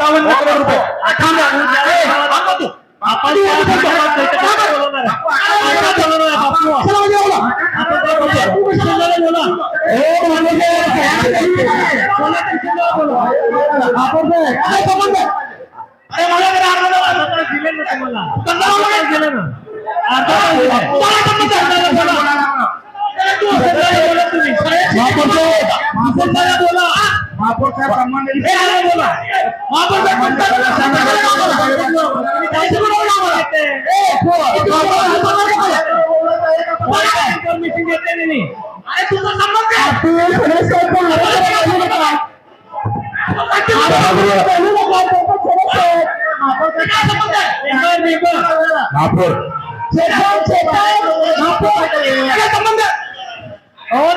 58 करोड रुपये. आपण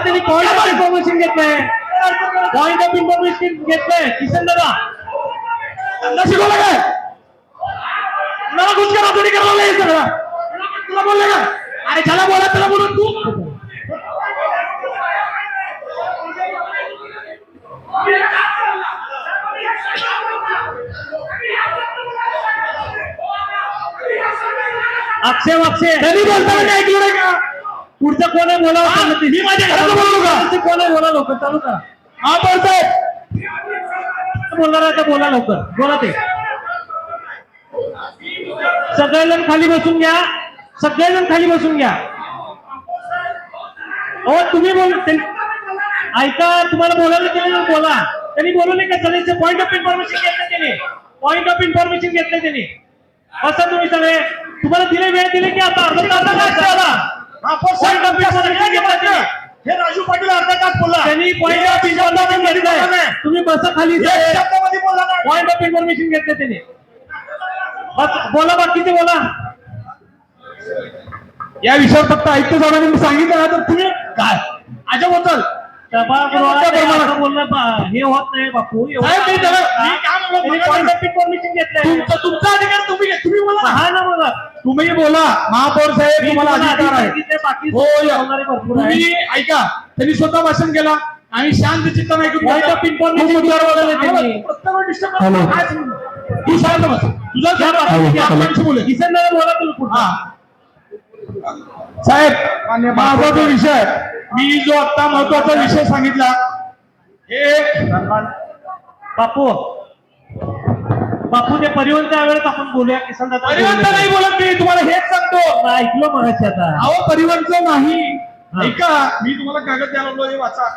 त्यांनी पॉइंट ऑफ इन्फॉर्मेशन घेतलंय. पॉइंट ऑफ इन्फॉर्मेशन घेतलंय. किसन दादा शिकवलं काय मला घुसकर थोडी करायला सगळं तुला बोलले का? अरे चला बोला त्याला बोलून तू अक्षय त्यांनी बोलताना ऐकलं नाही का? पुढचं कोण आहे बोला. मी माझ्या घरात बोललो का? कोण आहे बोला लवकर चालू करा. हा बोलताय बोलणार आहे तर बोला लवकर बोला. ते सगळेजण खाली बसून घ्या. सगळेजण खाली बसून घ्या. हो तुम्ही बोल ऐका. तुम्हाला बोलायला केलं बोला. त्यांनी बोलवले का? सगळ्यांचे पॉइंट ऑफ इन्फॉर्मेशन घेतलं त्याने. पॉइंट ऑफ इन्फॉर्मेशन घेतलं त्यांनी. असं तुम्ही सगळे तुम्हाला दिले वेळ दिली की आता अर्धा तास पॉइंट ऑफ इन्फॉर्मेशन घेतलं. हे राजू पाटील अर्धा तास बोलला. त्यांनी पॉइंट ऑफ इन्फॉर्मेशन घेतलंय. तुम्ही बसा खाली. पॉइंट ऑफ इन्फॉर्मेशन घेतलं त्यांनी. बस बोला बाकीचे बोला. या विषयावर फक्त ऐकतो जाणार मी सांगितलं ना तर तुम्ही काय अजब होतं बोलणं हे होत नाही बापू. पॉइंट ऑफ इन्फॉर्मेशन घेतलंय. तुमचा अधिकार तुम्ही बोला. हा ना बोला. तुम्ही बोला. महापौर साहेब तुम्हाला अधिकार आहे. बाकी हो भरपूर आहे. तुम्ही ऐका. त्यांनी स्वतः भाषण केला. आम्ही शांत चित्तानं ऐकून पॉइंट ऑफ इन्फॉर्मेशन तू शांत बस. तुझा बोले बोला तुम्ही. साहेब माझा जो विषय मी जो आता महत्वाचा विषय सांगितला हे बापू ते परिवहनच्या वेळेस आपण बोलूया. किसन दादा परिवहनचं नाही बोलत मी तुम्हाला हेच सांगतो. ऐकलो मगाशी आता. अहो परिवहनचं नाही. ऐका मी तुम्हाला कागद द्यायला लागलो हे वाचा.